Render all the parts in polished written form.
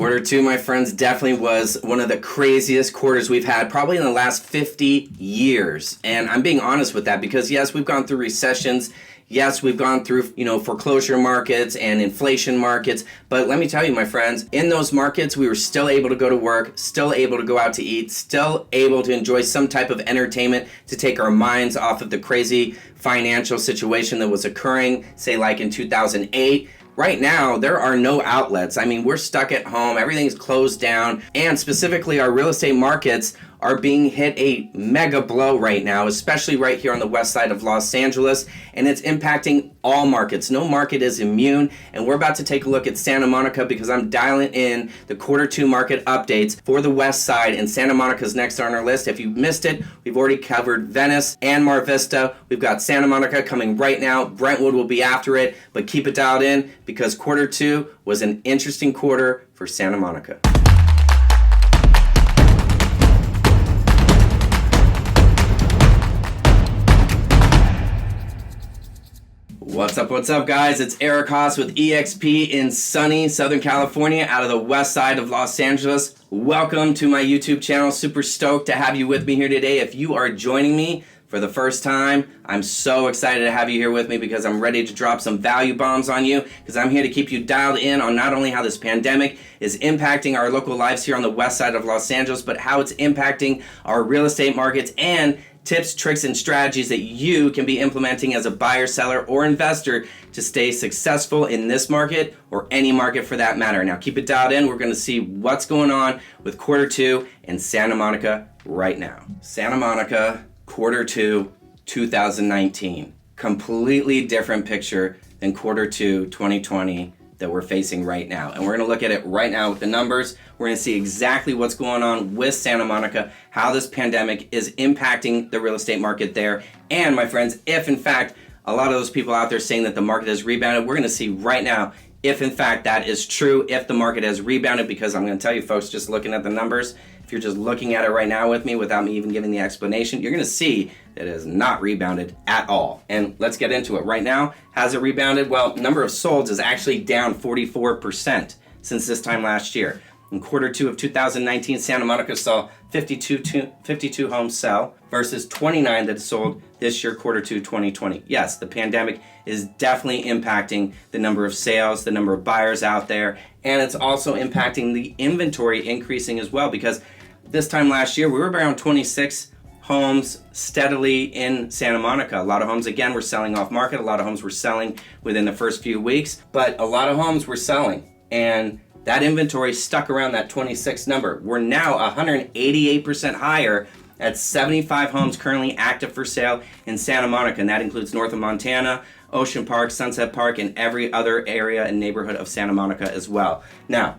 Quarter two, my friends, definitely was one of the craziest quarters we've had probably in the last 50 years. And I'm being honest with that because, yes, we've gone through recessions. Yes, we've gone through, foreclosure markets and inflation markets. But let me tell you, my friends, in those markets, we were still able to go to work, still able to go out to eat, still able to enjoy some type of entertainment to take our minds off of the crazy financial situation that was occurring, say like in 2008. Right now, there are no outlets. I mean, we're stuck at home. Everything's closed down. And specifically, our real estate markets are being hit a mega blow right now, especially right here on the west side of Los Angeles. And it's impacting all markets. No market is immune. And we're about to take a look at Santa Monica because I'm dialing in the quarter two market updates for the west side. And Santa Monica's next on our list. If you missed it, we've already covered Venice and Mar Vista. We've got Santa Monica coming right now. Brentwood will be after it. But keep it dialed in because quarter two was an interesting quarter for Santa Monica. What's up, guys? It's Eric Haas with eXp in sunny Southern California out of the west side of Los Angeles. Welcome to my YouTube channel. Super stoked to have you with me here today. If you are joining me for the first time, I'm so excited to have you here with me because I'm ready to drop some value bombs on you because I'm here to keep you dialed in on not only how this pandemic is impacting our local lives here on the west side of Los Angeles, but how it's impacting our real estate markets and tips, tricks, and strategies that you can be implementing as a buyer, seller, or investor to stay successful in this market or any market for that matter. Now keep it dialed in. We're going to see what's going on with quarter two in Santa Monica right now. Santa Monica, quarter two, 2019. Completely different picture than quarter two, 2020 that we're facing right now. And we're going to look at it right now with the numbers. We're going to see exactly what's going on with Santa Monica, how this pandemic is impacting the real estate market there. And my friends, if in fact, a lot of those people out there saying that the market has rebounded, we're going to see right now if in fact that is true, if the market has rebounded, because I'm going to tell you folks, just looking at the numbers, if you're just looking at it right now with me without me even giving the explanation, you're going to see that it has not rebounded at all. And let's get into it. Right now, has it rebounded? Well, number of solds is actually down 44% since this time last year. In quarter two of 2019, Santa Monica saw 52 homes sell versus 29 that sold this year, quarter two 2020. Yes, the pandemic is definitely impacting the number of sales, the number of buyers out there, and it's also impacting the inventory increasing as well because this time last year, we were around 26 homes steadily in Santa Monica. A lot of homes, again, were selling off market. A lot of homes were selling within the first few weeks, but a lot of homes were selling. And that inventory stuck around that 26 number. We're now 188% higher at 75 homes currently active for sale in Santa Monica. And that includes north of Montana, Ocean Park, Sunset Park, and every other area and neighborhood of Santa Monica as well. Now,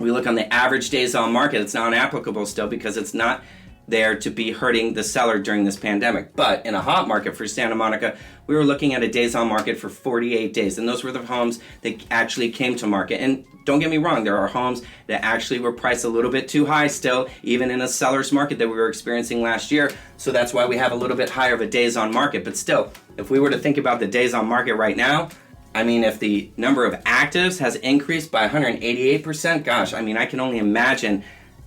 we look on the average days on market. It's not applicable still because it's not there to be hurting the seller during this pandemic. But in a hot market for Santa Monica, we were looking at a days on market for 48 days. And those were the homes that actually came to market. And don't get me wrong, there are homes that actually were priced a little bit too high still, even in a seller's market that we were experiencing last year. So that's why we have a little bit higher of a days on market. But still, if we were to think about the days on market right now, I mean, if the number of actives has increased by 188%, gosh, I mean, I can only imagine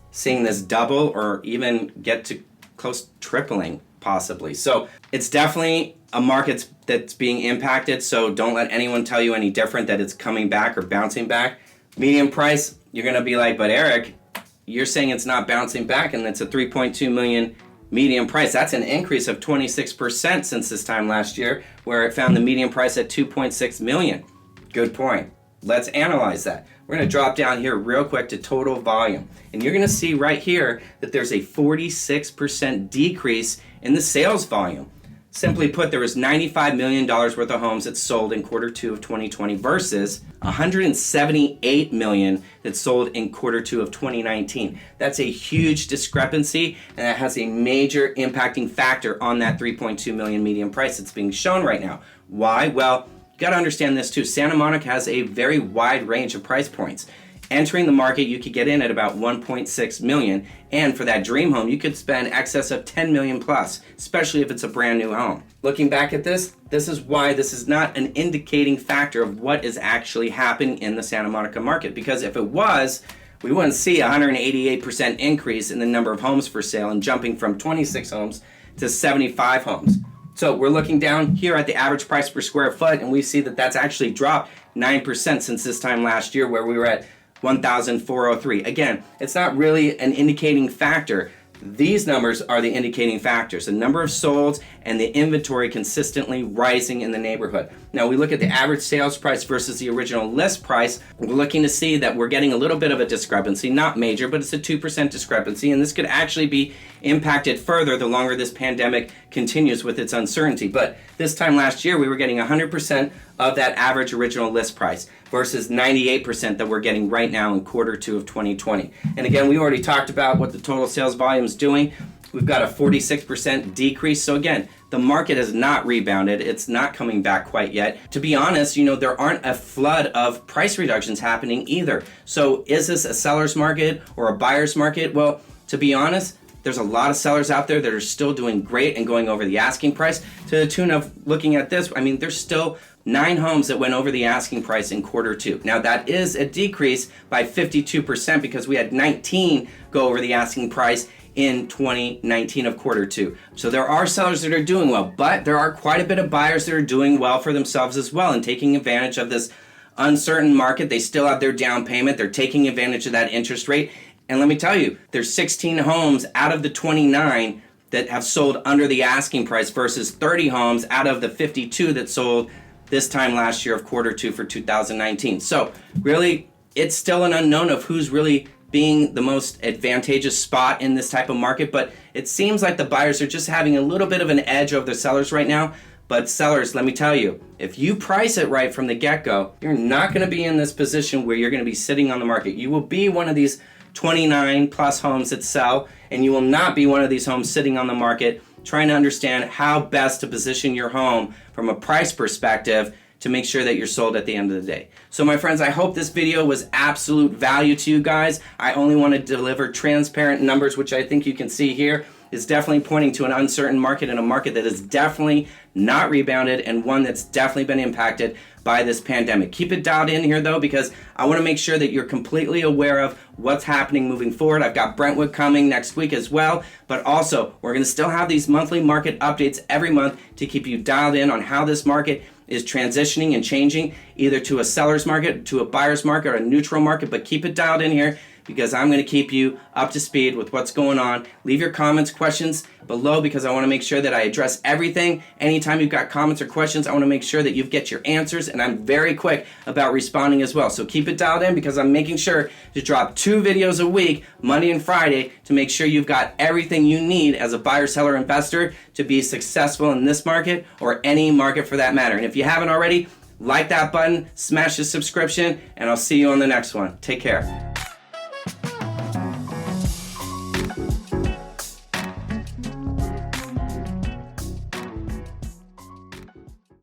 seeing this double or even get to close tripling possibly. So it's definitely a market that's being impacted. So don't let anyone tell you any different that it's coming back or bouncing back. Median price, you're going to be like, but Eric, you're saying it's not bouncing back and it's a 3.2 million median price. That's an increase of 26% since this time last year where it found the median price at 2.6 million. Good point. Let's analyze that. We're going to drop down here real quick to total volume. And you're going to see right here that there's a 46% decrease in the sales volume. Simply put, there was $95 million worth of homes that sold in quarter two of 2020 versus $178 million that sold in quarter two of 2019. That's a huge discrepancy, and that has a major impacting factor on that 3.2 million median price that's being shown right now. Why? Well, you got to understand this too. Santa Monica has a very wide range of price points. Entering the market, you could get in at about 1.6 million, and for that dream home, you could spend excess of 10 million plus, especially if it's a brand new home. Looking back at this is why this is not an indicating factor of what is actually happening in the Santa Monica market, because if it was, we wouldn't see a 188% increase in the number of homes for sale and jumping from 26 homes to 75 homes. So we're looking down here at the average price per square foot, and we see that that's actually dropped 9% since this time last year, where we were at 1,403. Again, it's not really an indicating factor. These numbers are the indicating factors. The number of solds and the inventory consistently rising in the neighborhood. Now we look at the average sales price versus the original list price. We're looking to see that we're getting a little bit of a discrepancy, not major, but it's a 2% discrepancy, and this could actually be impacted further the longer this pandemic continues with its uncertainty. But this time last year, we were getting 100% of that average original list price versus 98% that we're getting right now in Q2 of 2020. And again, we already talked about what the total sales volume is doing. We've got a 46% decrease. So again, the market has not rebounded. It's not coming back quite yet. To be honest, there aren't a flood of price reductions happening either. So is this a seller's market or a buyer's market? Well, to be honest, there's a lot of sellers out there that are still doing great and going over the asking price to the tune of, looking at this, there's still 9 homes that went over the asking price in Q2. Now that is a decrease by 52% because we had 19 go over the asking price in 2019 of Q2. So there are sellers that are doing well, but there are quite a bit of buyers that are doing well for themselves as well and taking advantage of this uncertain market. They still have their down payment. They're taking advantage of that interest rate. And let me tell you, there's 16 homes out of the 29 that have sold under the asking price versus 30 homes out of the 52 that sold this time last year of Q2 for 2019. So really, it's still an unknown of who's really being the most advantageous spot in this type of market, but it seems like the buyers are just having a little bit of an edge over the sellers right now. But sellers, let me tell you, if you price it right from the get-go, you're not going to be in this position where you're going to be sitting on the market. You will be one of these 29 plus homes that sell, and you will not be one of these homes sitting on the market trying to understand how best to position your home from a price perspective to make sure that you're sold at the end of the day. So my friends, I hope this video was absolute value to you guys. I only want to deliver transparent numbers, which I think you can see here is definitely pointing to an uncertain market and a market that is definitely not rebounded and one that's definitely been impacted by this pandemic. Keep it dialed in here though, because I want to make sure that you're completely aware of what's happening moving forward. I've got Brentwood coming next week as well, but also we're going to still have these monthly market updates every month to keep you dialed in on how this market is transitioning and changing either to a seller's market, to a buyer's market, or a neutral market. But keep it dialed in here because I'm going to keep you up to speed with what's going on. Leave your comments, questions below because I want to make sure that I address everything. Anytime you've got comments or questions, I want to make sure that you get your answers, and I'm very quick about responding as well. So keep it dialed in because I'm making sure to drop 2 videos a week, Monday and Friday, to make sure you've got everything you need as a buyer, seller, investor to be successful in this market or any market for that matter. And if you haven't already, like that button, smash the subscription, and I'll see you on the next one. Take care.